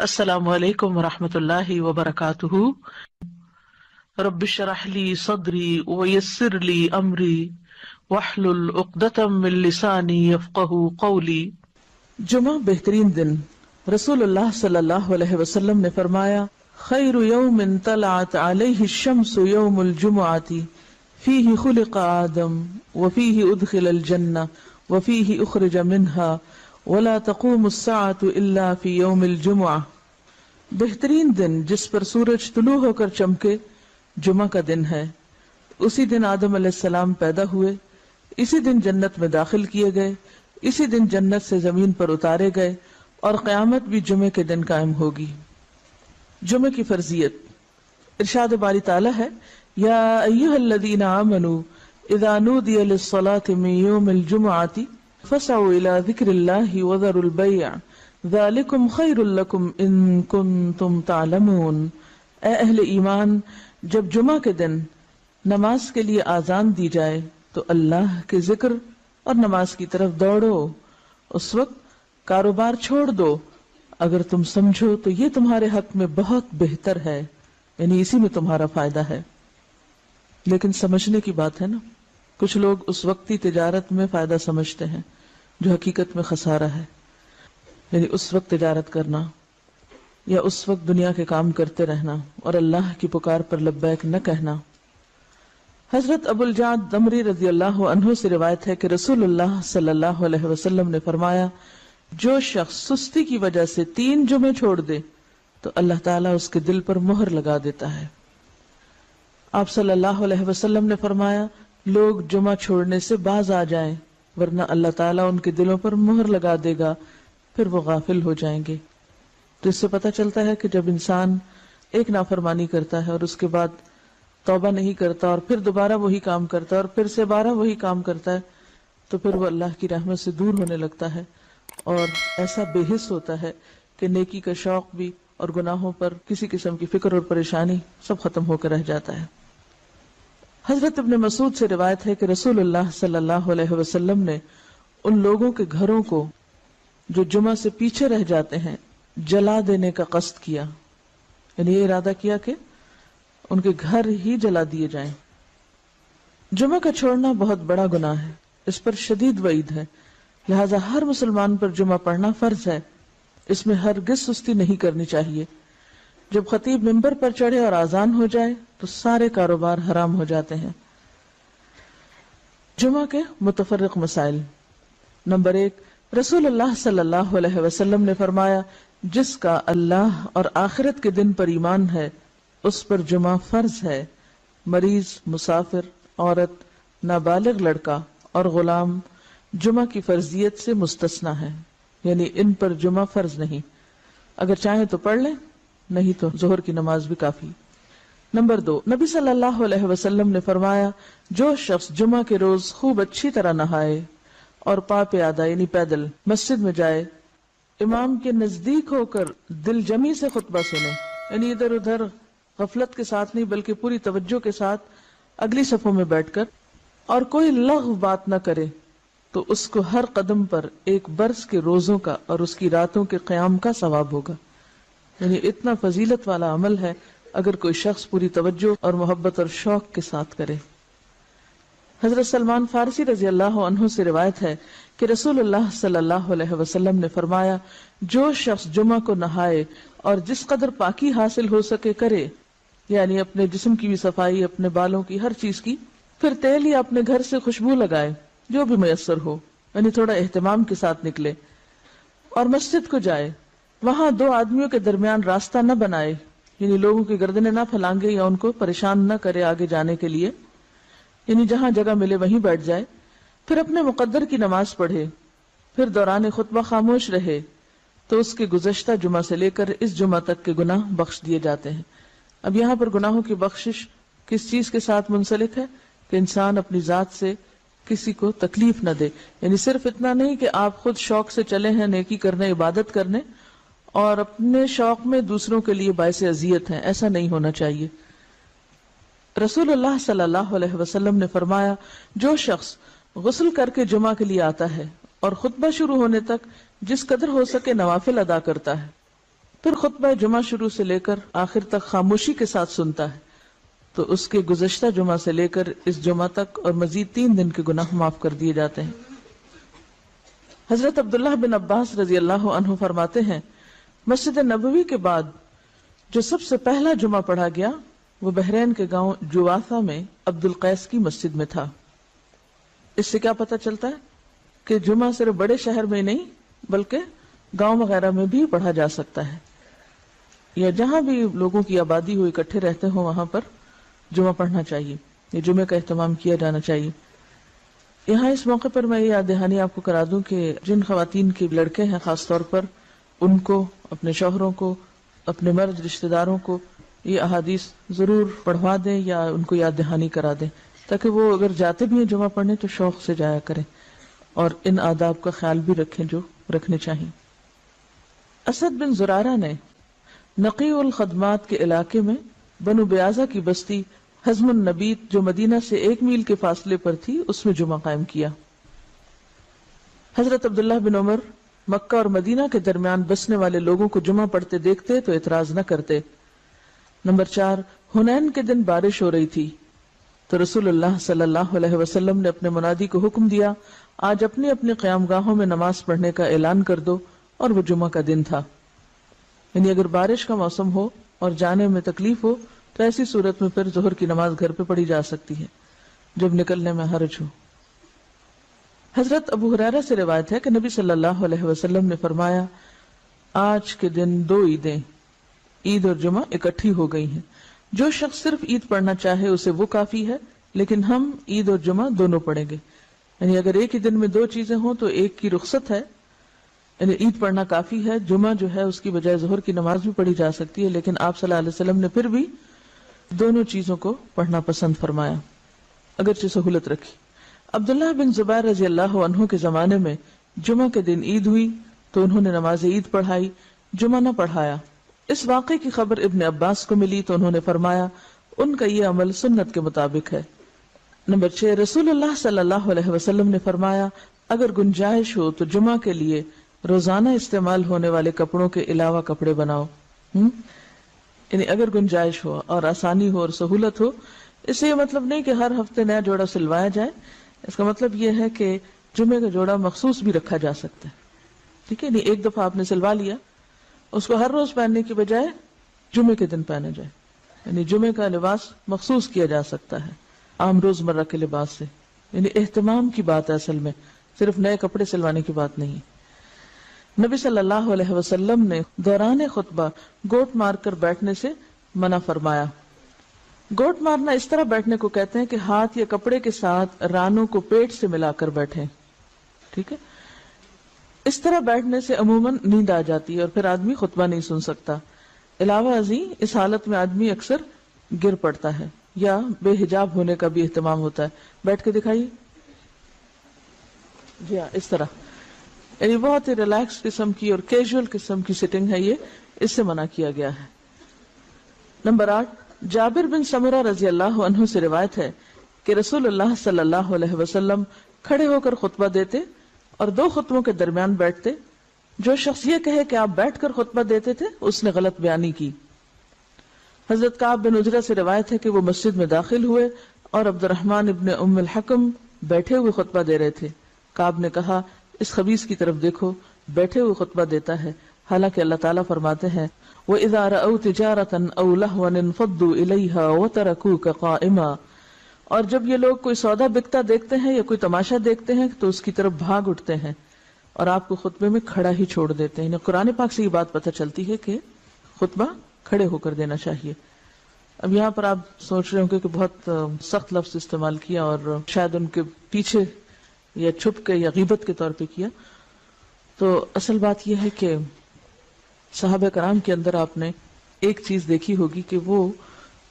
السلام علیکم ورحمۃ اللہ وبرکاتہ۔ رب اشرح لی صدری ویسر لی امری واحلل عقدۃ من لسانی یفقہوا قولی۔ جمعہ بہترین دن۔ رسول اللہ صلی اللہ علیہ وسلم نے فرمایا، خیر یوم طلعت علیہ الشمس یوم الجمعۃ فیہ خلق آدم وفیہ ادخل الجنہ وفیہ اخرج منہا ولا تقوم الساعة الا فی یوم الجمعہ۔ بہترین دن جس پر سورج طلوع ہو کر چمکے جمعہ کا دن ہے۔ اسی دن آدم علیہ السلام پیدا ہوئے، اسی دن جنت میں داخل کیے گئے، اسی دن جنت سے زمین پر اتارے گئے، اور قیامت بھی جمعے کے دن قائم ہوگی۔ جمعے کی فرضیت، ارشاد باری تعالی ہے، یا ایھا الذین آمنوا اذا نودی للصلاة من یوم الجمعۃ فسعوا الی ذکر اللہ وذروا البیع ذالکم خیر لکم ان کنتم تعلمون۔ اے اہل ایمان، جب جمعہ کے دن نماز کے لیے آذان دی جائے تو اللہ کے ذکر اور نماز کی طرف دوڑو، اس وقت کاروبار چھوڑ دو، اگر تم سمجھو تو یہ تمہارے حق میں بہت بہتر ہے، یعنی اسی میں تمہارا فائدہ ہے۔ لیکن سمجھنے کی بات ہے نا، کچھ لوگ اس وقتی تجارت میں فائدہ سمجھتے ہیں جو حقیقت میں خسارہ ہے، یعنی اس وقت تجارت کرنا یا اس وقت دنیا کے کام کرتے رہنا اور اللہ کی پکار پر لبیک نہ کہنا۔ حضرت ابو الجعد دمری رضی اللہ عنہ سے روایت ہے کہ رسول اللہ صلی اللہ علیہ وسلم نے فرمایا، جو شخص سستی کی وجہ سے 3 جمعے چھوڑ دے تو اللہ تعالیٰ اس کے دل پر مہر لگا دیتا ہے۔ آپ صلی اللہ علیہ وسلم نے فرمایا، لوگ جمعہ چھوڑنے سے باز آ جائیں ورنہ اللہ تعالیٰ ان کے دلوں پر مہر لگا دے گا، پھر وہ غافل ہو جائیں گے۔ تو اس سے پتہ چلتا ہے کہ جب انسان ایک نافرمانی کرتا ہے اور اس کے بعد توبہ نہیں کرتا اور پھر دوبارہ وہی کام کرتا ہے اور پھر سے 12 وہی کام کرتا ہے، تو پھر وہ اللہ کی رحمت سے دور ہونے لگتا ہے اور ایسا بے حس ہوتا ہے کہ نیکی کا شوق بھی اور گناہوں پر کسی قسم کی فکر اور پریشانی سب ختم ہو کر رہ جاتا ہے۔ حضرت ابن مسعود سے روایت ہے کہ رسول اللہ صلی اللہ علیہ وسلم نے ان لوگوں کے گھروں کو جو جمعہ سے پیچھے رہ جاتے ہیں جلا دینے کا قصد کیا، یعنی یہ ارادہ کیا کہ ان کے گھر ہی جلا دیے جائیں۔ جمعہ کا چھوڑنا بہت بڑا گناہ ہے، اس پر شدید وعید ہے، لہذا ہر مسلمان پر جمعہ پڑھنا فرض ہے، اس میں ہرگز سستی نہیں کرنی چاہیے۔ جب خطیب ممبر پر چڑھے اور آذان ہو جائے تو سارے کاروبار حرام ہو جاتے ہیں۔ جمعہ کے متفرق مسائل۔ نمبر 1، رسول اللہ صلی اللہ علیہ وسلم نے فرمایا، جس کا اللہ اور آخرت کے دن پر ایمان ہے اس پر جمعہ فرض ہے۔ مریض، مسافر، عورت، نابالغ لڑکا اور غلام جمعہ کی فرضیت سے مستثنی ہے، یعنی ان پر جمعہ فرض نہیں، اگر چاہیں تو پڑھ لیں، نہیں تو ظہر کی نماز بھی کافی۔ نمبر 2، نبی صلی اللہ علیہ وسلم نے فرمایا، جو شخص جمعہ کے روز خوب اچھی طرح نہائے اور پا پیادہ یعنی پیدل مسجد میں جائے، امام کے نزدیک ہو کر دل جمی سے خطبہ سنے، یعنی ادھر ادھر غفلت کے ساتھ نہیں بلکہ پوری توجہ کے ساتھ اگلی صفوں میں بیٹھ کر، اور کوئی لغو بات نہ کرے، تو اس کو ہر قدم پر 1 برس کے روزوں کا اور اس کی راتوں کے قیام کا ثواب ہوگا۔ یعنی اتنا فضیلت والا عمل ہے اگر کوئی شخص پوری توجہ اور محبت اور شوق کے ساتھ کرے۔ حضرت سلمان فارسی رضی اللہ عنہ سے روایت ہے کہ رسول اللہ صلی اللہ علیہ وسلم نے فرمایا، جو شخص جمعہ کو نہائے اور جس قدر پاکی حاصل ہو سکے کرے، یعنی اپنے جسم کی بھی صفائی، اپنے بالوں کی، ہر چیز کی، پھر تیل یا اپنے گھر سے خوشبو لگائے جو بھی میسر ہو، یعنی تھوڑا اہتمام کے ساتھ نکلے، اور مسجد کو جائے، وہاں 2 آدمیوں کے درمیان راستہ نہ بنائے، یعنی لوگوں کی گردنیں نہ پھلانگے یا ان کو پریشان نہ کرے آگے جانے کے لیے، یعنی جہاں جگہ ملے وہیں بیٹھ جائے، پھر اپنے مقدر کی نماز پڑھے، پھر دوران خطبہ خاموش رہے، تو اس کے گزشتہ جمعہ سے لے کر اس جمعہ تک کے گناہ بخش دیے جاتے ہیں۔ اب یہاں پر گناہوں کی بخشش کس چیز کے ساتھ منسلک ہے کہ انسان اپنی ذات سے کسی کو تکلیف نہ دے، یعنی صرف اتنا نہیں کہ آپ خود شوق سے چلے ہیں نیکی کرنے، عبادت کرنے، اور اپنے شوق میں دوسروں کے لیے باعث اذیت ہیں، ایسا نہیں ہونا چاہیے۔ رسول اللہ صلی اللہ علیہ وسلم نے فرمایا، جو شخص غسل کر کے جمعہ کے لیے آتا ہے اور خطبہ شروع ہونے تک جس قدر ہو سکے نوافل ادا کرتا ہے، پھر خطبہ جمعہ شروع سے لے کر آخر تک خاموشی کے ساتھ سنتا ہے تو اس کے گزشتہ جمعہ سے لے کر اس جمعہ تک اور مزید 3 دن کے گناہ معاف کر دیے جاتے ہیں۔ حضرت عبداللہ بن عباس رضی اللہ عنہ فرماتے ہیں مسجد نبوی کے بعد جو سب سے پہلا جمعہ پڑھا گیا وہ بحرین کے گاؤں جوافہ میں عبد القیس کی مسجد میں تھا۔ اس سے کیا پتہ چلتا ہے کہ جمعہ صرف بڑے شہر میں نہیں بلکہ گاؤں وغیرہ میں بھی پڑھا جا سکتا ہے، یا جہاں بھی لوگوں کی آبادی ہو اکٹھے رہتے ہوں وہاں پر جمعہ پڑھنا چاہیے، یہ جمعے کا اہتمام کیا جانا چاہیے۔ یہاں اس موقع پر میں یہ یاد دہانی آپ کو کرا دوں کہ جن خواتین کے لڑکے ہیں خاص طور پر ان کو، اپنے شوہروں کو، اپنے مرد رشتہ داروں کو یہ احادیث ضرور پڑھوا دیں یا ان کو یاد دہانی کرا دیں تاکہ وہ اگر جاتے بھی ہیں جمعہ پڑھنے تو شوق سے جایا کریں اور ان آداب کا خیال بھی رکھیں جو رکھنے چاہیے۔ اسد بن زرارہ نے نقی الخدمات کے علاقے میں بنو بیازہ کی بستی حزم النبیت جو مدینہ سے 1 میل کے فاصلے پر تھی اس میں جمعہ قائم کیا۔ حضرت عبداللہ بن عمر مکہ اور مدینہ کے درمیان بسنے والے لوگوں کو جمعہ پڑھتے دیکھتے تو اعتراض نہ کرتے۔ نمبر 4، حنین کے دن بارش ہو رہی تھی تو رسول اللہ صلی اللہ علیہ وسلم نے اپنے منادی کو حکم دیا آج اپنی اپنی قیام گاہوں میں نماز پڑھنے کا اعلان کر دو، اور وہ جمعہ کا دن تھا۔ یعنی اگر بارش کا موسم ہو اور جانے میں تکلیف ہو تو ایسی صورت میں پھر ظہر کی نماز گھر پہ پڑھی جا سکتی ہے جب نکلنے میں حرج ہو۔ حضرت ابو ہریرہ سے روایت ہے کہ نبی صلی اللہ علیہ وسلم نے فرمایا آج کے دن 2 عیدیں عید اور جمعہ اکٹھی ہو گئی ہیں، جو شخص صرف عید پڑھنا چاہے اسے وہ کافی ہے، لیکن ہم عید اور جمعہ دونوں پڑھیں گے۔ یعنی اگر ایک ہی دن میں 2 چیزیں ہوں تو ایک کی رخصت ہے، یعنی عید پڑھنا کافی ہے، جمعہ جو ہے اس کی بجائے ظہر کی نماز بھی پڑھی جا سکتی ہے، لیکن آپ صلی اللہ علیہ وسلم نے پھر بھی دونوں چیزوں کو پڑھنا پسند فرمایا اگرچہ سہولت رکھی۔ عبداللہ بن زبیر رضی اللہ عنہ کے زمانے میں جمعہ کے دن عید ہوئی تو انہوں نے نماز عید پڑھائی، جمعہ نہ پڑھایا۔ اس واقعے کی خبر ابن عباس کو ملی تو انہوں نے فرمایا ان کا یہ عمل سنت کے مطابق ہے۔ نمبر 6، رسول اللہ صلی اللہ علیہ وسلم نے فرمایا اگر گنجائش ہو تو جمعہ کے لیے روزانہ استعمال ہونے والے کپڑوں کے علاوہ کپڑے بناؤ۔ یعنی اگر گنجائش ہو اور آسانی ہو اور سہولت ہو، اس سے یہ مطلب نہیں کہ ہر ہفتے نیا جوڑا سلوایا جائے، اس کا مطلب یہ ہے کہ جمعے کا جوڑا مخصوص بھی رکھا جا سکتا ہے، ٹھیک ہے، نہیں ایک دفعہ آپ نے سلوا لیا، اس کو ہر روز پہننے کی بجائے جمعے کے دن پہنا جائے، یعنی جمعے کا لباس مخصوص کیا جا سکتا ہے عام روزمرہ کے لباس سے۔ یعنی اہتمام کی بات ہے اصل میں، صرف نئے کپڑے سلوانے کی بات نہیں۔ نبی صلی اللہ علیہ وسلم نے دوران خطبہ گوٹ مار کر بیٹھنے سے منع فرمایا۔ گوٹ مارنا اس طرح بیٹھنے کو کہتے ہیں کہ ہاتھ یا کپڑے کے ساتھ رانوں کو پیٹ سے ملا کر بیٹھیں، ٹھیک ہے۔ اس طرح بیٹھنے سے عموماً نیند آ جاتی ہے اور پھر آدمی خطبہ نہیں سن سکتا۔ علاوہ ازیں اس حالت میں آدمی اکثر گر پڑتا ہے یا بے حجاب ہونے کا بھی اہتمام ہوتا ہے۔ بیٹھ کے دکھائیے، جی ہاں، اس طرح، یعنی بہت ہی ریلیکس قسم کی اور کیجول قسم کی سٹنگ ہے، یہ اس سے منع کیا گیا ہے۔ نمبر 8، جابر بن سمرہ رضی اللہ عنہ سے روایت ہے کہ رسول اللہ صلی اللہ علیہ وسلم کھڑے ہو کر خطبہ دیتے اور 2 خطبوں کے درمیان بیٹھتے۔ جو شخص یہ کہے کہ آپ بیٹھ کر خطبہ دیتے تھے اس نے غلط بیانی کی۔ حضرت کعب بن عجرہ سے روایت ہے کہ وہ مسجد میں داخل ہوئے اور عبد الرحمن ابن ام الحکم بیٹھے ہوئے خطبہ دے رہے تھے۔ کعب نے کہا اس خبیث کی طرف دیکھو، بیٹھے ہوئے خطبہ دیتا ہے، حالانکہ اللہ تعالیٰ فرماتے ہیں وَإِذَا رَأَوْا تِجَارَةً أَوْ لَهْوًا انفضوا إِلَيْهَا وَتَرَكُوكَ قَائِمًا، اور جب یہ لوگ کوئی سودا بکتا دیکھتے ہیں یا کوئی تماشا دیکھتے ہیں تو اس کی طرف بھاگ اٹھتے ہیں اور آپ کو خطبے میں کھڑا ہی چھوڑ دیتے ہیں۔ قرآن پاک سے یہ بات پتہ چلتی ہے کہ خطبہ کھڑے ہو کر دینا چاہیے۔ اب یہاں پر آپ سوچ رہے ہوں کہ بہت سخت لفظ استعمال کیا اور شاید ان کے پیچھے یا چھپ کے یا غیبت کے طور پہ کیا، تو اصل بات یہ ہے کہ صحابہ کرام کے اندر آپ نے ایک چیز دیکھی ہوگی کہ وہ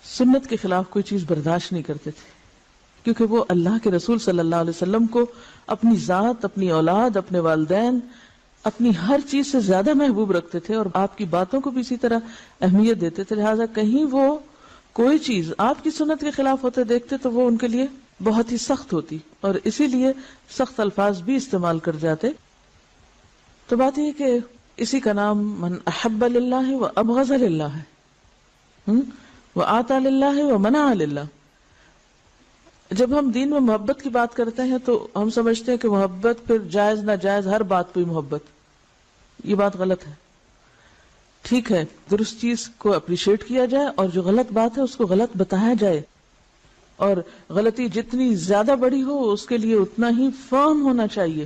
سنت کے خلاف کوئی چیز برداشت نہیں کرتے تھے، کیونکہ وہ اللہ کے رسول صلی اللہ علیہ وسلم کو اپنی ذات، اپنی اولاد، اپنے والدین، اپنی ہر چیز سے زیادہ محبوب رکھتے تھے اور آپ کی باتوں کو بھی اسی طرح اہمیت دیتے تھے، لہٰذا کہیں وہ کوئی چیز آپ کی سنت کے خلاف ہوتے دیکھتے تو وہ ان کے لیے بہت ہی سخت ہوتی اور اسی لیے سخت الفاظ بھی استعمال کر جاتے۔ تو بات یہ کہ اسی کا نام من احب للہ و ابغض للہ ہے، و آتا للہ و منع للہ۔ جب ہم دین میں محبت کی بات کرتے ہیں تو ہم سمجھتے ہیں کہ محبت پھر جائز ناجائز ہر بات پہ محبت، یہ بات غلط ہے۔ ٹھیک ہے، درست چیز کو اپریشیٹ کیا جائے اور جو غلط بات ہے اس کو غلط بتایا جائے، اور غلطی جتنی زیادہ بڑی ہو اس کے لیے اتنا ہی فرم ہونا چاہیے،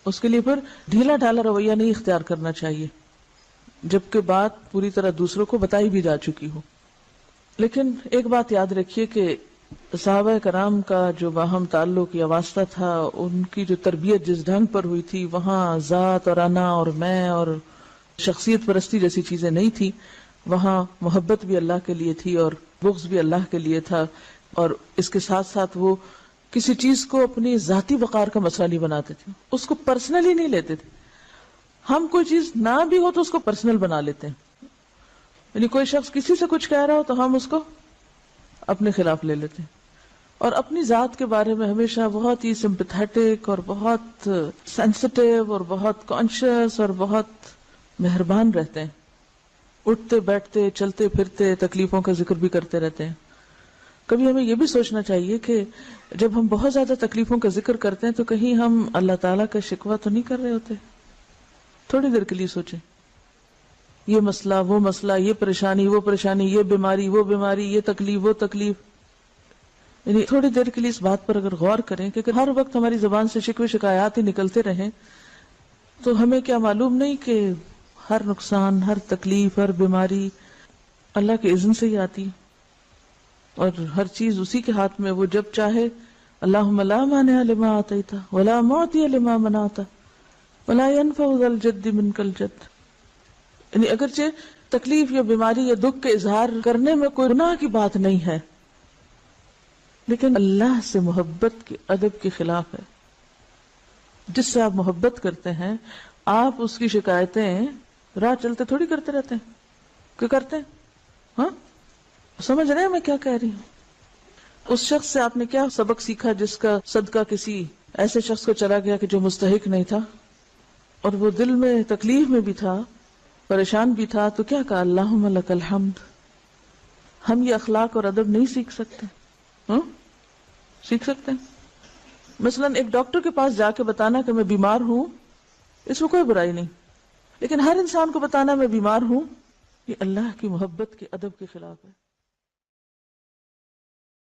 اس کے لیے پھر ڈھیلا ڈھالا رویہ نہیں اختیار کرنا چاہیے، جبکہ بات پوری طرح دوسروں کو بتائی بھی جا چکی ہو۔ لیکن ایک بات یاد رکھیے کہ صحابہ کرام کا جو باہم تعلق یا واسطہ تھا، ان کی جو تربیت جس ڈھنگ پر ہوئی تھی، وہاں ذات اور انا اور میں اور شخصیت پرستی جیسی چیزیں نہیں تھی، وہاں محبت بھی اللہ کے لیے تھی اور بغض بھی اللہ کے لیے تھا، اور اس کے ساتھ ساتھ وہ کسی چیز کو اپنی ذاتی وقار کا مسئلہ نہیں بناتے تھے، اس کو پرسنلی نہیں لیتے تھے۔ ہم کوئی چیز نہ بھی ہو تو اس کو پرسنل بنا لیتے ہیں، یعنی کوئی شخص کسی سے کچھ کہہ رہا ہو تو ہم اس کو اپنے خلاف لے لیتے ہیں، اور اپنی ذات کے بارے میں ہمیشہ بہت ہی سمپیتھیٹک اور بہت سینسٹیو اور بہت کانشیس اور بہت مہربان رہتے ہیں، اٹھتے بیٹھتے چلتے پھرتے تکلیفوں کا ذکر بھی کرتے رہتے ہیں۔ کبھی ہمیں یہ بھی سوچنا چاہیے کہ جب ہم بہت زیادہ تکلیفوں کا ذکر کرتے ہیں تو کہیں ہم اللہ تعالیٰ کا شکوہ تو نہیں کر رہے ہوتے؟ تھوڑی دیر کے لیے سوچیں، یہ مسئلہ وہ مسئلہ، یہ پریشانی وہ پریشانی، یہ بیماری وہ بیماری، یہ تکلیف وہ تکلیف، یعنی تھوڑی دیر کے لیے اس بات پر اگر غور کریں کہ ہر وقت ہماری زبان سے شکوے شکایات ہی نکلتے رہیں تو ہمیں کیا معلوم نہیں کہ ہر نقصان، ہر تکلیف، ہر بیماری اللہ کے اذن سے ہی آتی ہے، اور ہر چیز اسی کے ہاتھ میں، وہ جب چاہے۔ اللہم لا مانع لما اعطیت ولا معطی لما منعت ولا ينفع ذا الجد منک الجد۔ یعنی اگرچہ تکلیف یا بیماری یا دکھ کے اظہار کرنے میں کوئی گناہ کی بات نہیں ہے، لیکن اللہ سے محبت کے ادب کے خلاف ہے۔ جس سے آپ محبت کرتے ہیں آپ اس کی شکایتیں راہ چلتے تھوڑی کرتے رہتے ہیں، کیا کرتے ہیں؟ ہاں، سمجھ رہے ہیں میں کیا کہہ رہی ہوں؟ اس شخص سے آپ نے کیا سبق سیکھا جس کا صدقہ کسی ایسے شخص کو چلا گیا کہ جو مستحق نہیں تھا، اور وہ دل میں تکلیف میں بھی تھا، پریشان بھی تھا، تو کیا کہا؟ اللہم لک الحمد۔ ہم یہ اخلاق اور ادب نہیں سیکھ سکتے؟ ہاں، سیکھ سکتے ہیں۔ مثلا ایک ڈاکٹر کے پاس جا کے بتانا کہ میں بیمار ہوں، اس میں کوئی برائی نہیں، لیکن ہر انسان کو بتانا میں بیمار ہوں، یہ اللہ کی محبت کے ادب کے خلاف ہے۔